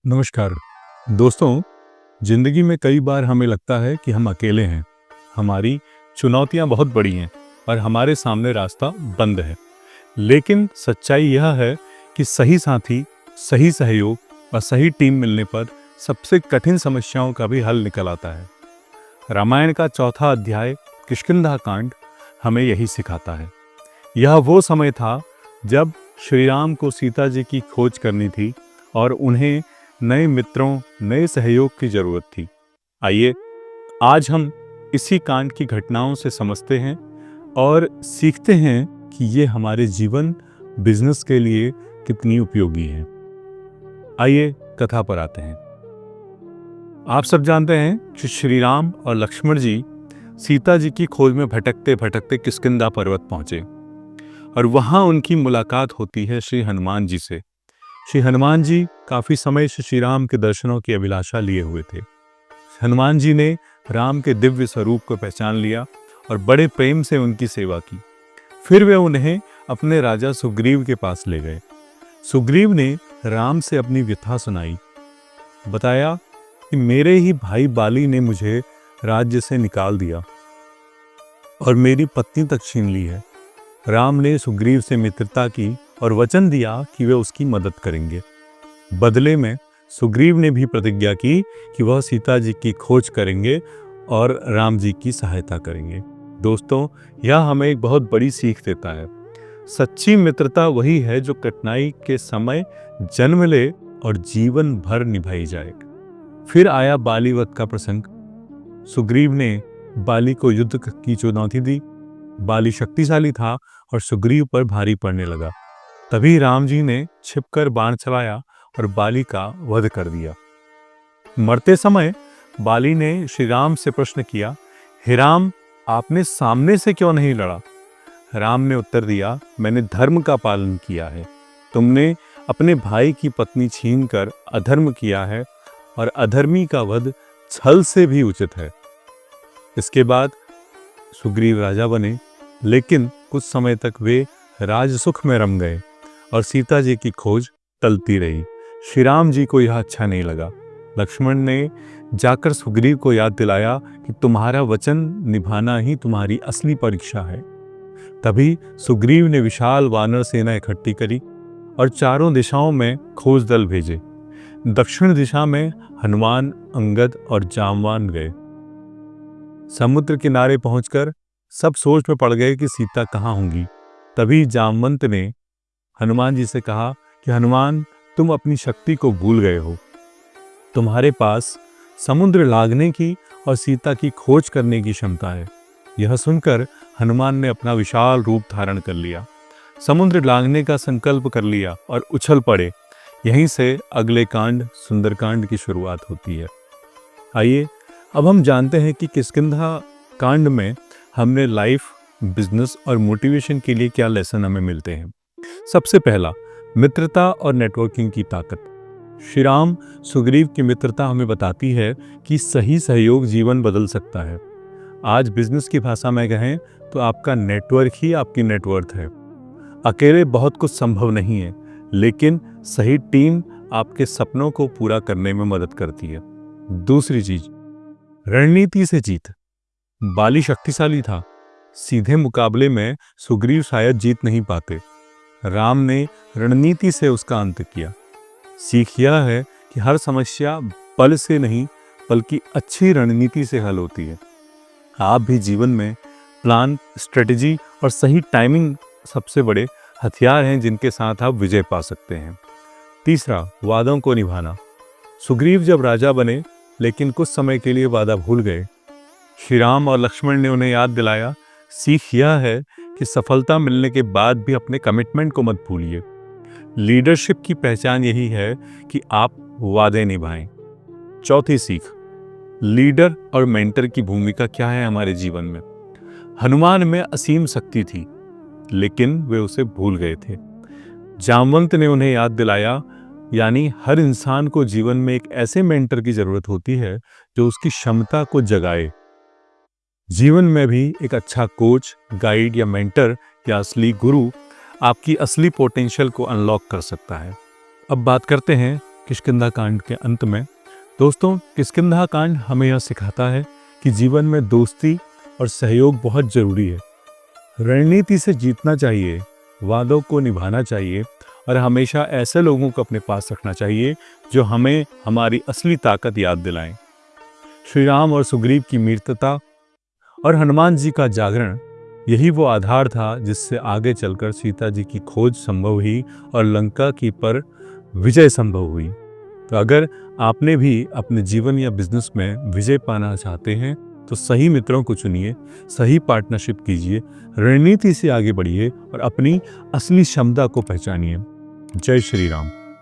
नमस्कार दोस्तों। जिंदगी में कई बार हमें लगता है कि हम अकेले हैं, हमारी चुनौतियां बहुत बड़ी हैं और हमारे सामने रास्ता बंद है। लेकिन सच्चाई यह है कि सही साथी, सही सहयोग और सही टीम मिलने पर सबसे कठिन समस्याओं का भी हल निकल आता है। रामायण का चौथा अध्याय किष्किंधा कांड हमें यही सिखाता है। यह वो समय था जब श्री राम को सीता जी की खोज करनी थी और उन्हें नए मित्रों, नए सहयोग की जरूरत थी। आइए आज हम इसी कांड की घटनाओं से समझते हैं और सीखते हैं कि ये हमारे जीवन, बिजनेस के लिए कितनी उपयोगी है। आइए कथा पर आते हैं। आप सब जानते हैं कि श्री राम और लक्ष्मण जी सीता जी की खोज में भटकते भटकते किष्किंधा पर्वत पहुंचे और वहां उनकी मुलाकात होती है श्री हनुमान जी से। श्री हनुमान जी काफी समय से श्री राम के दर्शनों की अभिलाषा लिए हुए थे। हनुमान जी ने राम के दिव्य स्वरूप को पहचान लिया और बड़े प्रेम से उनकी सेवा की। फिर वे उन्हें अपने राजा सुग्रीव के पास ले गए। सुग्रीव ने राम से अपनी व्यथा सुनाई, बताया कि मेरे ही भाई बाली ने मुझे राज्य से निकाल दिया और मेरी पत्नी तक छीन ली है। राम ने सुग्रीव से मित्रता की और वचन दिया कि वे उसकी मदद करेंगे। बदले में सुग्रीव ने भी प्रतिज्ञा की कि वह सीता जी की खोज करेंगे और राम जी की सहायता करेंगे। दोस्तों, यह हमें एक बहुत बड़ी सीख देता है। सच्ची मित्रता वही है जो कठिनाई के समय जन्म ले और जीवन भर निभाई जाए। फिर आया बालीवध का प्रसंग। सुग्रीव ने बाली को युद्ध की चुनौती दी। बाली शक्तिशाली था और सुग्रीव पर भारी पड़ने लगा। तभी राम जी ने छिपकर बाण चलाया और बाली का वध कर दिया। मरते समय बाली ने श्री राम से प्रश्न किया, हे राम, आपने सामने से क्यों नहीं लड़ा? राम ने उत्तर दिया, मैंने धर्म का पालन किया है। तुमने अपने भाई की पत्नी छीनकर अधर्म किया है और अधर्मी का वध छल से भी उचित है। इसके बाद सुग्रीव राजा बने, लेकिन कुछ समय तक वे राजसुख में रम गए और सीता जी की खोज टलती रही। श्री राम जी को यह अच्छा नहीं लगा। लक्ष्मण ने जाकर सुग्रीव को याद दिलाया कि तुम्हारा वचन निभाना ही तुम्हारी असली परीक्षा है। तभी सुग्रीव ने विशाल वानर सेना इकट्ठी करी और चारों दिशाओं में खोज दल भेजे। दक्षिण दिशा में हनुमान, अंगद और जामवान गए। समुद्र किनारे पहुंचकर सब सोच में पड़ गए कि सीता कहाँ होंगी। तभी जामवंत ने हनुमान जी से कहा कि हनुमान, तुम अपनी शक्ति को भूल गए हो। तुम्हारे पास समुद्र लांघने की और सीता की खोज करने की क्षमता है। यह सुनकर हनुमान ने अपना विशाल रूप धारण कर लिया, समुद्र लांघने का संकल्प कर लिया और उछल पड़े। यहीं से अगले कांड सुंदरकांड की शुरुआत होती है। आइए अब हम जानते हैं कि किष्किंधा कांड में हमने लाइफ, बिजनेस और मोटिवेशन के लिए क्या लेसन हमें मिलते हैं। सबसे पहला, मित्रता और नेटवर्किंग की ताकत। श्री राम सुग्रीव की मित्रता हमें बताती है कि सही सहयोग जीवन बदल सकता है। आज बिजनेस की भाषा में कहें तो आपका नेटवर्क ही आपकी नेटवर्थ है। अकेले बहुत कुछ संभव नहीं है, लेकिन सही टीम आपके सपनों को पूरा करने में मदद करती है। दूसरी चीज, रणनीति से जीत। बाली शक्तिशाली था, सीधे मुकाबले में सुग्रीव शायद जीत नहीं पाते। राम ने रणनीति से उसका अंत किया। सीख यह है कि हर समस्या बल से नहीं बल्कि अच्छी रणनीति से हल होती है। आप भी जीवन में प्लान, स्ट्रेटजी और सही टाइमिंग सबसे बड़े हथियार हैं जिनके साथ आप विजय पा सकते हैं। तीसरा, वादों को निभाना। सुग्रीव जब राजा बने लेकिन कुछ समय के लिए वादा भूल गए। श्री राम और लक्ष्मण ने उन्हें याद दिलाया। सीख यह है कि सफलता मिलने के बाद भी अपने कमिटमेंट को मत भूलिए। लीडरशिप की पहचान यही है कि आप वादे निभाएं। चौथी सीख, लीडर और मेंटर की भूमिका क्या है हमारे जीवन में। हनुमान में असीम शक्ति थी, लेकिन वे उसे भूल गए थे। जामवंत ने उन्हें याद दिलाया, यानी हर इंसान को जीवन में एक ऐसे मेंटर की जरूरत होती है जो उसकी क्षमता को जगाए। जीवन में भी एक अच्छा कोच, गाइड या मेंटर या असली गुरु आपकी असली पोटेंशियल को अनलॉक कर सकता है। अब बात करते हैं किष्किंधा कांड के अंत में। दोस्तों, किष्किंधा कांड हमें यह सिखाता है कि जीवन में दोस्ती और सहयोग बहुत जरूरी है। रणनीति से जीतना चाहिए, वादों को निभाना चाहिए और हमेशा ऐसे लोगों को अपने पास रखना चाहिए जो हमें हमारी असली ताकत याद दिलाएं। श्री राम और सुग्रीव की मित्रता और हनुमान जी का जागरण, यही वो आधार था जिससे आगे चलकर सीता जी की खोज संभव हुई और लंका की पर विजय संभव हुई। तो अगर आपने भी अपने जीवन या बिजनेस में विजय पाना चाहते हैं तो सही मित्रों को चुनिए, सही पार्टनरशिप कीजिए, रणनीति से आगे बढ़िए और अपनी असली क्षमता को पहचानिए। जय श्री राम।